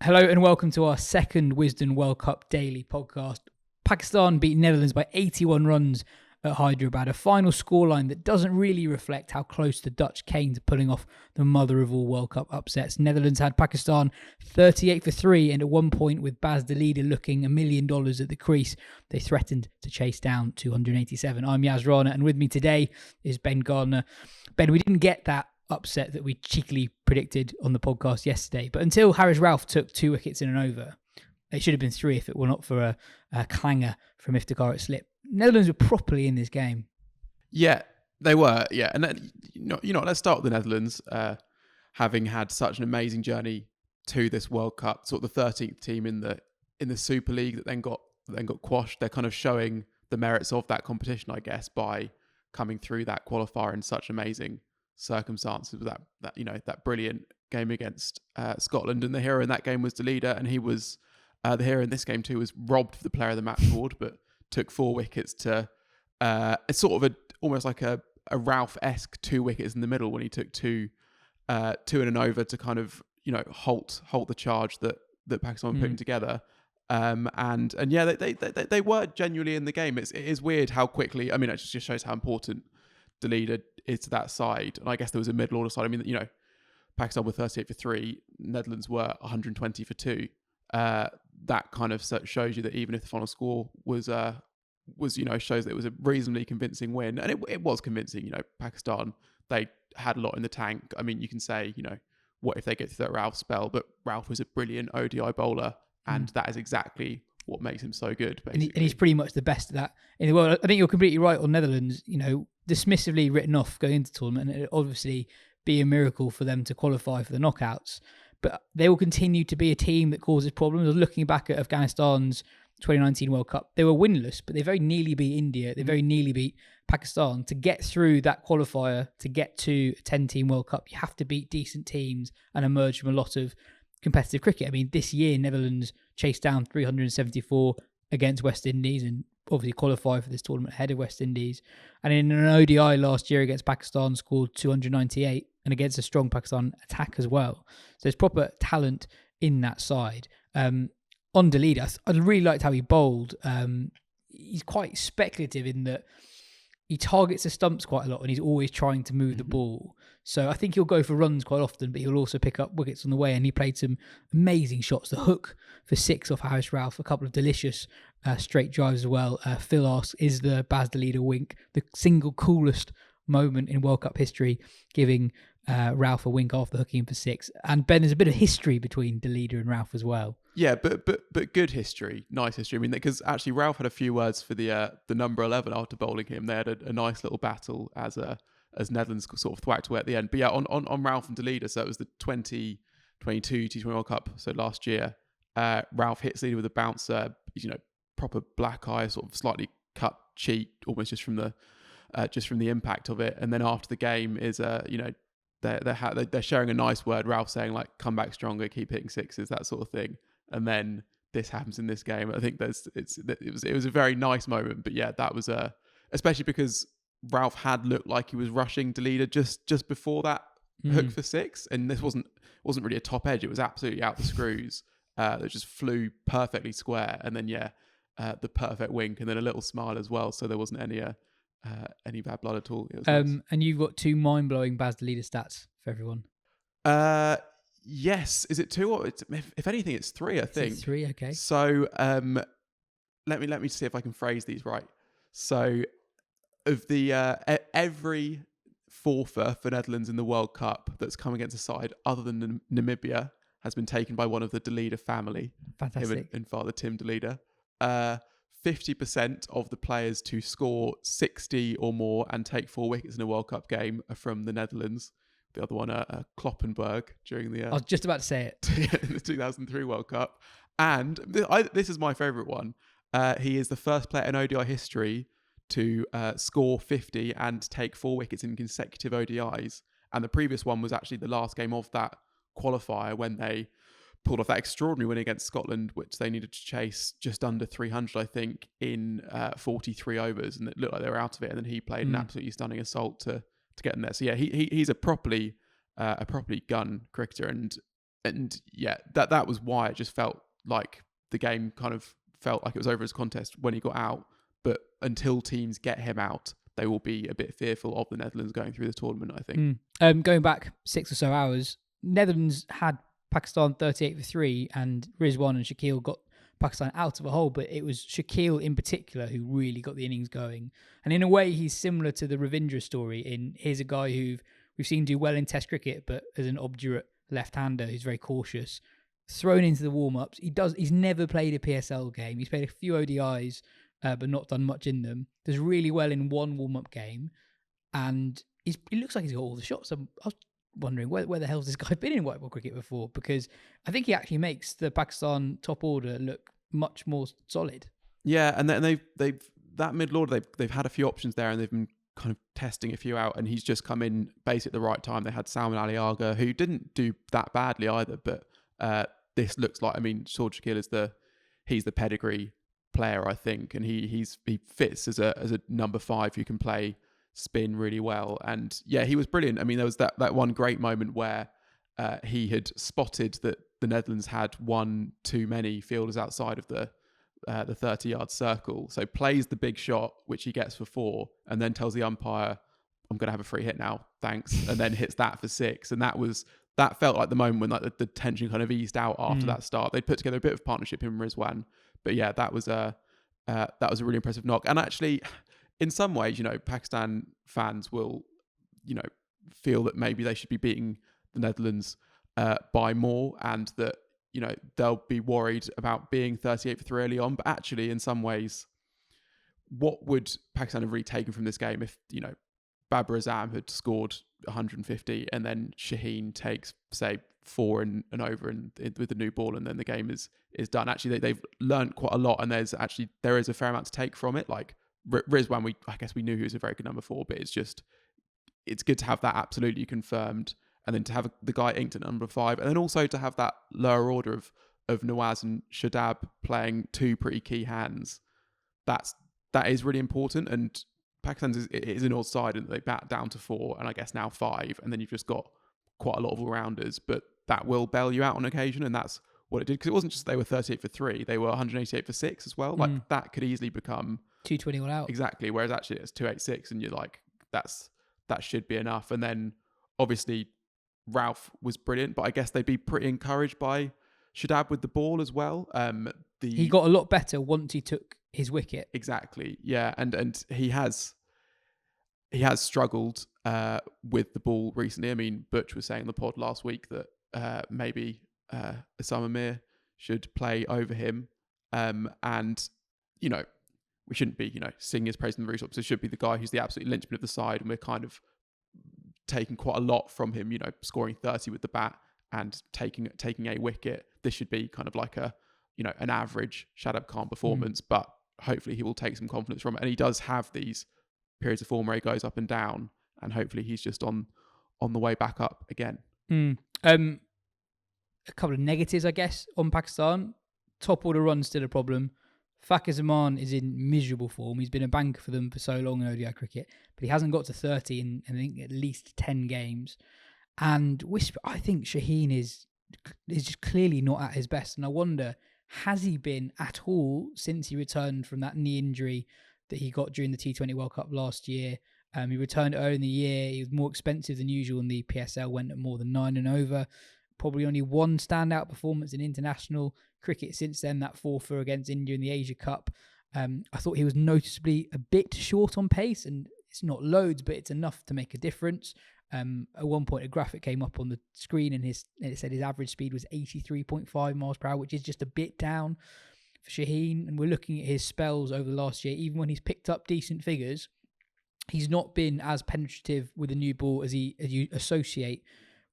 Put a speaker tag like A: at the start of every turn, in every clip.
A: Hello and welcome to our second Wisden World Cup daily podcast. Pakistan beat Netherlands by 81 runs at Hyderabad, a final scoreline that doesn't really reflect how close the Dutch came to pulling off the mother of all World Cup upsets. Netherlands had Pakistan 38 for 3, and at one point, with Bas de Leede looking $1 million at the crease, they threatened to chase down 287. I'm Yas Rana, and with me today is Ben Gardner. Ben, we didn't get that upset that we cheekily predicted on the podcast yesterday, but until Haris Rauf took 2 wickets in an over, it should have been 3 if it were not for a clanger from Iftikhar at slip. Netherlands were properly in this game.
B: Yeah, they were. Yeah, and then, let's start with the Netherlands, having had such an amazing journey to this World Cup, sort of the 13th team in the Super League that then got quashed. They're kind of showing the merits of that competition, I guess, by coming through that qualifier in such amazing circumstances with that brilliant game against Scotland. And the hero in that game was De Leede, and he was the hero in this game too. Was robbed of the Player of the Match award, but took 4 wickets to it's sort of almost like a Rauf-esque 2 wickets in the middle when he took two in an over to kind of halt the charge that Pakistan were putting together. And yeah, they were genuinely in the game. It is weird how quickly. I mean, it just shows how important De Leede is to that side. And I guess there was a middle order side. I mean, Pakistan were 38 for 3, Netherlands were 120 for 2. That kind of shows you that even if the final score was shows that it was a reasonably convincing win, and it was convincing. Pakistan, they had a lot in the tank. I mean, you can say, what if they get through that Rauf spell? But Rauf was a brilliant ODI bowler, and that is exactly what makes him so good.
A: And he's pretty much the best at that in the world. I think you're completely right on Netherlands. Dismissively written off going into the tournament, and it obviously be a miracle for them to qualify for the knockouts. But they will continue to be a team that causes problems. I was looking back at Afghanistan's 2019 World Cup. They were winless, but they very nearly beat India. They very nearly beat Pakistan. To get through that qualifier, to get to a 10-team World Cup, you have to beat decent teams and emerge from a lot of competitive cricket. I mean, this year, Netherlands chased down 374 against West Indies and obviously qualified for this tournament ahead of West Indies. And in an ODI last year against Pakistan, scored 298 and against a strong Pakistan attack as well. So there's proper talent in that side. On De Leede, I really liked how he bowled. He's quite speculative in that he targets the stumps quite a lot and he's always trying to move the ball. So I think he'll go for runs quite often, but he'll also pick up wickets on the way. And he played some amazing shots. The hook for 6 off Haris Rauf, a couple of delicious straight drives as well. Phil asks, is the Bas de Leede wink the single coolest moment in World Cup history, giving Rauf a wink after hooking him for 6? And Ben, there's a bit of history between De Leede and Rauf as well.
B: Yeah, but good history, nice history. I mean, because actually Rauf had a few words for the number 11 after bowling him. They had a nice little battle as Netherlands sort of thwacked away at the end. But yeah, on Rauf and De Leede, so it was the 2022 T20 World Cup, so last year. Rauf hits Leede with a bouncer, proper black eye, sort of slightly cut cheek, almost just from the impact of it. And then after the game is they're sharing a nice word. Rauf saying like, "Come back stronger, keep hitting sixes," that sort of thing. And then this happens in this game. I think it was a very nice moment. But yeah, that was especially because Rauf had looked like he was rushing De Leede just before that hook for 6, and this wasn't really a top edge. It was absolutely out the screws. That just flew perfectly square, and then the perfect wink, and then a little smile as well. So there wasn't any bad blood at all. It was nice.
A: And you've got 2 mind-blowing Bas de Leede stats for everyone.
B: Yes. Is it 2 or if anything, it's 3, I think.
A: It's 3, okay.
B: So let me see if I can phrase these right. So of the every forfeit for Netherlands in the World Cup that's come against a side other than Namibia has been taken by one of the De Leede family.
A: Fantastic.
B: Him and father Tim De Leede. 50% of the players to score 60 or more and take 4 wickets in a World Cup game are from the Netherlands. The other one, Kloppenburg, during the...
A: I was just about to say it.
B: the 2003 World Cup. And this is my favourite one. He is the first player in ODI history to score 50 and take 4 wickets in consecutive ODIs. And the previous one was actually the last game of that qualifier when they pulled off that extraordinary win against Scotland, which they needed to chase just under 300, I think, in 43 overs, and it looked like they were out of it. And then he played an absolutely stunning assault to get in there. So yeah, he's a properly gun cricketer, and And yeah, that was why it just felt like the game kind of felt like it was over as a contest when he got out. But until teams get him out, they will be a bit fearful of the Netherlands going through the tournament, I think.
A: Going back 6 or so hours, Netherlands had Pakistan 38 for 3, and Rizwan and Shakeel got Pakistan out of a hole, but it was Shakeel in particular who really got the innings going. And in a way, he's similar to the Ravindra story in here's a guy who we've seen do well in Test cricket, but as an obdurate left-hander who's very cautious, thrown into the warm-ups. He's never played a PSL game. He's played a few ODIs, but not done much in them. Does really well in one warm-up game, and he looks like he's got all the shots. I was wondering where the hell's this guy been in white ball cricket before, because I think he actually makes the Pakistan top order look much more solid.
B: Yeah, and they've that middle order they've had a few options there, and they've been kind of testing a few out, and he's just come in basically at the right time. They had Salman Ali Agha, who didn't do that badly either, but this looks like, I mean, Saud Shakeel he's the pedigree player, I think, and he fits as a number 5 who can play spin really well. And yeah, he was brilliant. I mean, there was that one great moment where he had spotted that the Netherlands had one too many fielders outside of the 30-yard circle, so plays the big shot which he gets for 4, and then tells the umpire, I'm going to have a free hit now, thanks, and then hits that for 6. And that felt like the moment when like the tension kind of eased out after that start. They put together a bit of partnership, him and Rizwan, but yeah, that was a really impressive knock. And actually, in some ways, Pakistan fans will, feel that maybe they should be beating the Netherlands by more, and that they'll be worried about being 38 for 3 early on. But actually, in some ways, what would Pakistan have really taken from this game if Babar Azam had scored 150 and then Shaheen takes, say, 4 and over and with the new ball, and then the game is done? Actually, they've learned quite a lot, and there is a fair amount to take from it. Like Rizwan, I guess we knew he was a very good number 4, but it's good to have that absolutely confirmed, and then to have the guy inked at number 5, and then also to have that lower order of Nawaz and Shadab playing 2 pretty key hands. That is really important. And Pakistan is an odd side, and they bat down to 4, and I guess now 5, and then you've just got quite a lot of all-rounders, but that will bail you out on occasion, and that's what it did, because it wasn't just they were 38 for 3, they were 188 for 6 as well. Like that could easily become
A: 221 out.
B: Exactly, whereas actually it's 286, and you're like, that should be enough. And then obviously Rauf was brilliant, but I guess they'd be pretty encouraged by Shadab with the ball as well.
A: He got a lot better once he took his wicket.
B: Exactly, yeah, and he has struggled with the ball recently. I mean, Butch was saying in the pod last week that maybe Osama Mir should play over him, and we shouldn't be singing his praise in the very top. So it should be the guy who's the absolute linchpin of the side, and we're kind of taking quite a lot from him, scoring 30 with the bat and taking a wicket. This should be kind of like an average Shadab Khan performance, but hopefully he will take some confidence from it. And he does have these periods of form where he goes up and down, and hopefully he's just on the way back up again.
A: A couple of negatives, I guess, on Pakistan. Top order run still a problem. Fakhar Zaman is in miserable form. He's been a banker for them for so long in ODI cricket, but he hasn't got to 30 in I think at least 10 games. And I think Shaheen is just clearly not at his best. And I wonder, has he been at all since he returned from that knee injury that he got during the T20 World Cup last year? He returned early in the year. He was more expensive than usual, and the PSL went at more than 9 and over. Probably only one standout performance in international cricket since then, that 4-4 against India in the Asia Cup. I thought he was noticeably a bit short on pace, and it's not loads, but it's enough to make a difference. At one point, a graphic came up on the screen, and it said his average speed was 83.5 miles per hour, which is just a bit down for Shaheen. And we're looking at his spells over the last year. Even when he's picked up decent figures, he's not been as penetrative with the new ball as you associate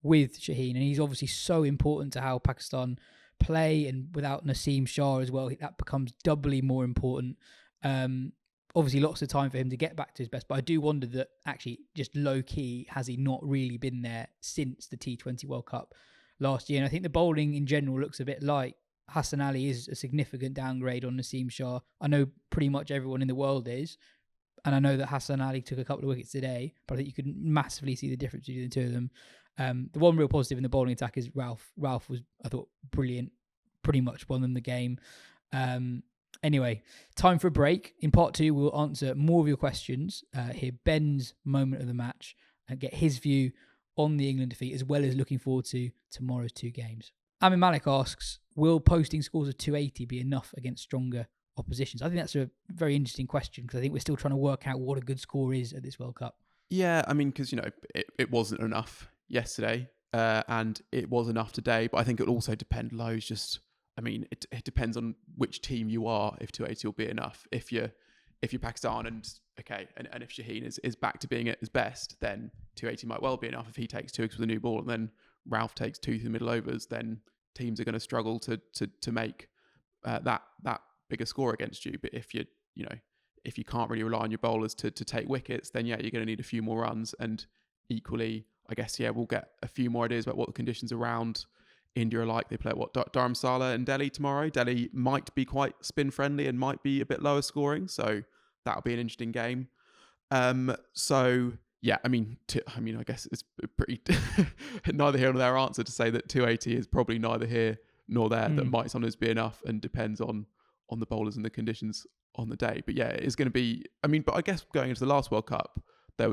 A: with Shaheen. And he's obviously so important to how Pakistan play, and without Naseem Shah as well, that becomes doubly more important. Obviously lots of time for him to get back to his best, but I do wonder that actually just low key, has he not really been there since the T20 World Cup last year? And I think the bowling in general looks a bit light. Hassan Ali is a significant downgrade on Naseem Shah. I know pretty much everyone in the world is, and I know that Hassan Ali took a couple of wickets today, but I think you could massively see the difference between the two of them. The one real positive in the bowling attack is Rauf. Rauf was, I thought, brilliant. Pretty much won them the game. Anyway, time for a break. In part 2, we'll answer more of your questions, hear Ben's moment of the match, and get his view on the England defeat, as well as looking forward to tomorrow's 2 games. Amin Malik asks, will posting scores of 280 be enough against stronger oppositions? I think that's a very interesting question, because I think we're still trying to work out what a good score is at this World Cup.
B: Yeah, I mean, because, it wasn't enough yesterday, and it was enough today, but I think it'll also depend loads. It depends on which team you are, if 280 will be enough. If you're Pakistan and if Shaheen is back to being at his best, then 280 might well be enough. If he takes 2 wickets with a new ball and then Rauf takes 2 through the middle overs, then teams are going to struggle to make that bigger score against you. But if you can't really rely on your bowlers to take wickets, then you're going to need a few more runs. And equally, I guess, we'll get a few more ideas about what the conditions around India are like. They play Dharamsala and Delhi tomorrow. Delhi might be quite spin friendly and might be a bit lower scoring, so that'll be an interesting game. I guess it's pretty neither here nor there answer to say that 280 is probably neither here nor there. That might sometimes be enough, and depends on the bowlers and the conditions on the day. But it's going to be. But I guess going into the last World Cup, I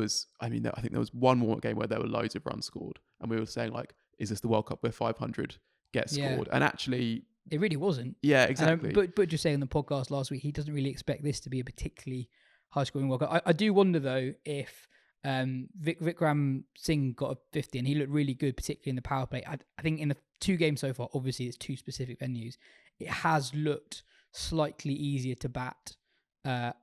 B: think there was one more game where there were loads of runs scored, and we were saying, like, is this the World Cup where 500 gets scored? And actually,
A: it really wasn't.
B: Yeah, exactly.
A: But just saying on the podcast last week, he doesn't really expect this to be a particularly high-scoring World Cup. I do wonder, though, if Vikram Singh got a 50, and he looked really good, particularly in the power play. I think in the 2 games so far, obviously it's 2 specific venues, it has looked slightly easier to bat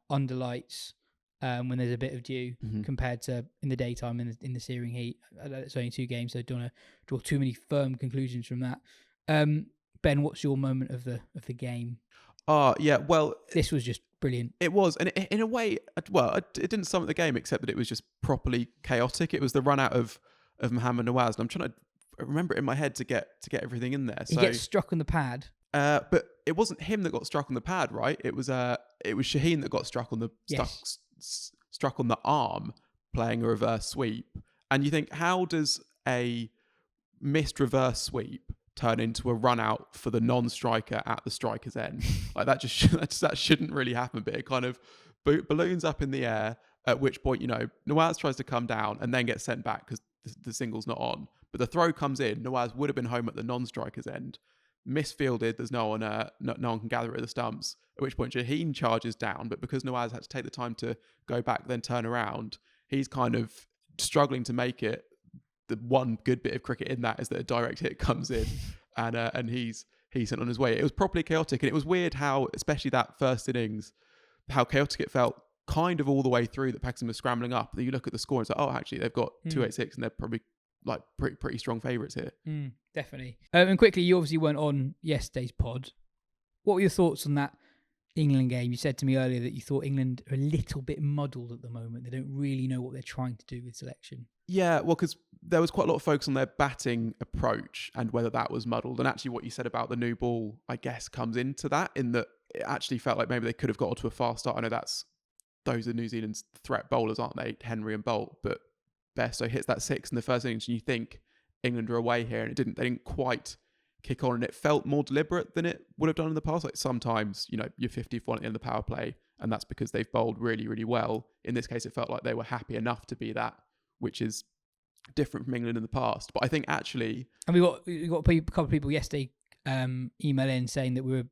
A: under lights when there's a bit of dew compared to in the daytime in the searing heat. It's only 2 games, so I don't want to draw too many firm conclusions from that. Ben, what's your moment of the game?
B: Well,
A: this was just brilliant.
B: It was, and in a way, it didn't sum up the game, except that it was just properly chaotic. It was the run out of Mohammad Nawaz, and I'm trying to remember it in my head to get everything in there.
A: He gets struck on the pad.
B: But it wasn't him that got struck on the pad, right? It was Shaheen that got struck on the struck on the arm playing a reverse sweep. And you think, how does a missed reverse sweep turn into a run out for the non-striker at the striker's end? Like, that that shouldn't really happen. But it kind of balloons up in the air, at which point, Nawaz tries to come down and then gets sent back because the single's not on. But the throw comes in. Nawaz would have been home at the non-striker's end. Misfielded, there's no one can gather it at the stumps, at which point Shaheen charges down, but because Nawaz had to take the time to go back, then turn around, he's kind of struggling to make it. The one good bit of cricket in that is that a direct hit comes in, and he's sent on his way. It was properly chaotic, and it was weird how, especially that first innings, how chaotic it felt kind of all the way through, that Pakistan was scrambling up. Then you look at the score and it's like, oh, actually they've got 286 and they're probably like pretty strong favourites here.
A: Definitely. And quickly, you obviously weren't on yesterday's pod. What were your thoughts on that England game? You said to me earlier that you thought England are a little bit muddled at the moment. They don't really know what they're trying to do with selection. Yeah,
B: well, because there was quite a lot of focus on their batting approach and whether that was muddled. And actually what you said about the new ball, I guess, comes into that, in that it actually felt like maybe they could have got to a fast start. I know those are New Zealand's threat bowlers, aren't they? Henry and Bolt, but Bairstow hits that 6 in the first innings, and you think England are away here, and they didn't quite kick on, and it felt more deliberate than it would have done in the past. Like, sometimes, you're 50-1 in the power play, and that's because they've bowled really, really well. In this case, it felt like they were happy enough to be that, which is different from England in the past. But I think actually,
A: and we got a couple of people yesterday email in saying that we were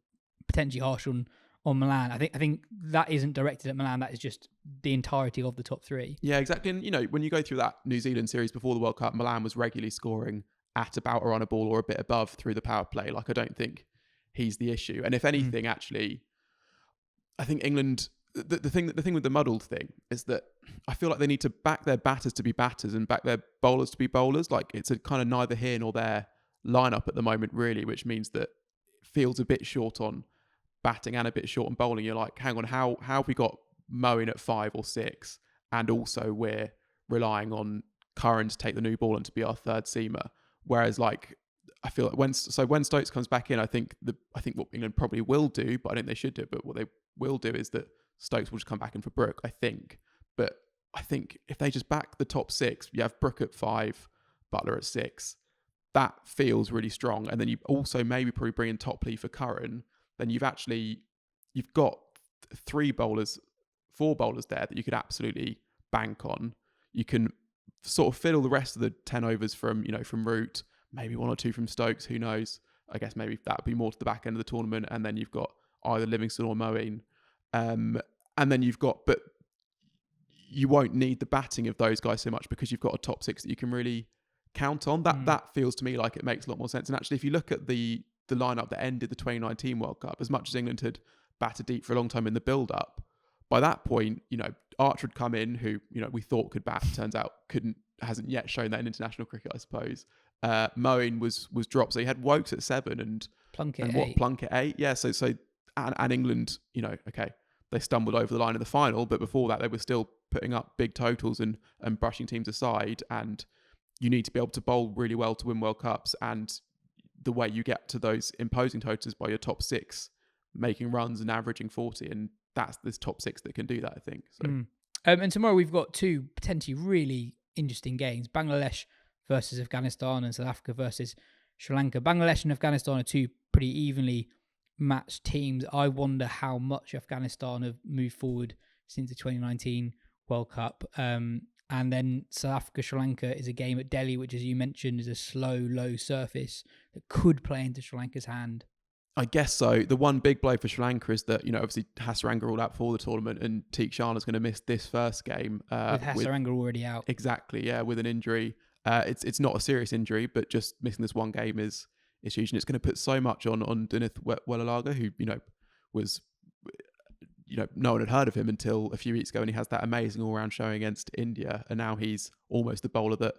A: potentially harsh on Milan. I think that isn't directed at Milan. That is just the entirety of the top 3.
B: Yeah, exactly. And, when you go through that New Zealand series before the World Cup, Milan was regularly scoring at about or on a ball or a bit above through the power play. Like, I don't think he's the issue. And if anything, actually, I think England, the thing with the muddled thing is that I feel like they need to back their batters to be batters and back their bowlers to be bowlers. Like, it's a kind of neither here nor there lineup at the moment, really, which means that it feels a bit short on batting and a bit short on bowling. You're like, hang on, how have we got Moeen at 5 or 6, and also we're relying on Curran to take the new ball and to be our third seamer? Whereas, like, I feel like when Stokes comes back in, I think what England probably will do, but I think they should do it, but what they will do is that Stokes will just come back in for Brook, I think. But I think if they just back the top 6, you have Brook at 5, Butler at 6. That feels really strong. And then you also maybe probably bring in Topley for Curran. Then you've got 4 bowlers there that you could absolutely bank on. You can sort of fiddle the rest of the 10 overs from Root, maybe 1 or 2 from Stokes, who knows. I guess maybe that would be more to the back end of the tournament. And then you've got either Livingston or Moeen. And then but you won't need the batting of those guys so much because you've got a top 6 that you can really count on. That feels to me like it makes a lot more sense. And actually, if you look at the lineup that ended the 2019 World Cup, as much as England had batted deep for a long time in the build-up, by that point, Archer had come in, who we thought could bat, turns out hasn't yet shown that in international cricket, I suppose. Moeen was dropped, so you had Wokes at 7 and
A: Plunkett at
B: 8. Yeah, so and England, okay, they stumbled over the line in the final, but before that they were still putting up big totals and brushing teams aside. And you need to be able to bowl really well to win World Cups, and the way you get to those imposing totals by your top 6 making runs and averaging 40, and that's this top 6 that can do that, I think. So.
A: And tomorrow we've got 2 potentially really interesting games: Bangladesh versus Afghanistan and South Africa versus Sri Lanka. Bangladesh and Afghanistan are 2 pretty evenly matched teams. I wonder how much Afghanistan have moved forward since the 2019 World Cup. And then South Africa, Sri Lanka is a game at Delhi, which, as you mentioned, is a slow, low surface that could play into Sri Lanka's hand.
B: I guess so. The one big blow for Sri Lanka is that, obviously Hasaranga all out for the tournament, and Teek Sharna's going to miss this first game.
A: With Hasaranga already out.
B: Exactly, yeah, with an injury. It's not a serious injury, but just missing this one game is huge. And it's going to put so much on Dinith Welalaga, who, was... no one had heard of him until a few weeks ago, and he has that amazing all-round showing against India, and now he's almost the bowler that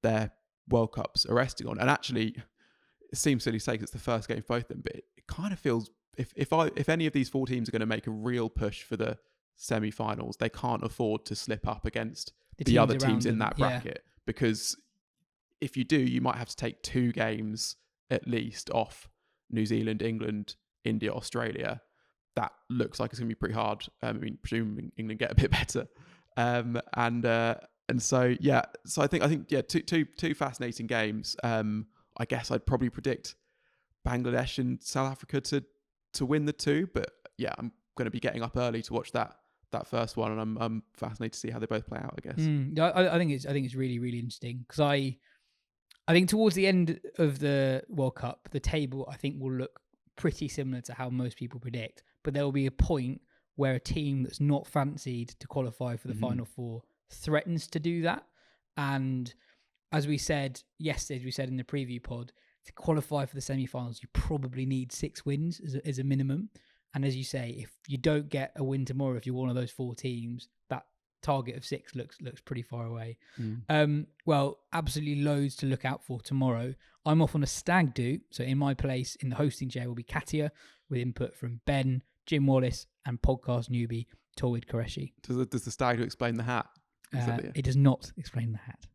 B: their World Cups are resting on. And actually, it seems silly to say 'cause it's the first game for both of them, but it kind of feels if any of these 4 teams are going to make a real push for the semi-finals, they can't afford to slip up against the other teams in that bracket, because if you do, you might have to take 2 games at least off New Zealand, England, India, Australia. That looks like it's going to be pretty hard. Presuming England get a bit better, and so yeah. So I think yeah, two fascinating games. I guess I'd probably predict Bangladesh and South Africa to win the 2, but yeah, I'm going to be getting up early to watch that first one, and I'm fascinated to see how they both play out, I guess.
A: I think it's really, really interesting, because I think towards the end of the World Cup, the table I think will look pretty similar to how most people predict, but there will be a point where a team that's not fancied to qualify for the Final 4 threatens to do that. And as we said yesterday, as we said in the preview pod, to qualify for the semi-finals, you probably need 6 wins as a minimum. And as you say, if you don't get a win tomorrow, if you're one of those 4 teams, that target of 6 looks pretty far away. Well, absolutely loads to look out for tomorrow. I'm off on a stag do, so in my place in the hosting chair will be Katia, with input from Ben, Jim Wallace, and podcast newbie Tawid Qureshi.
B: Does the stag do explain the hat?
A: It does not explain the hat.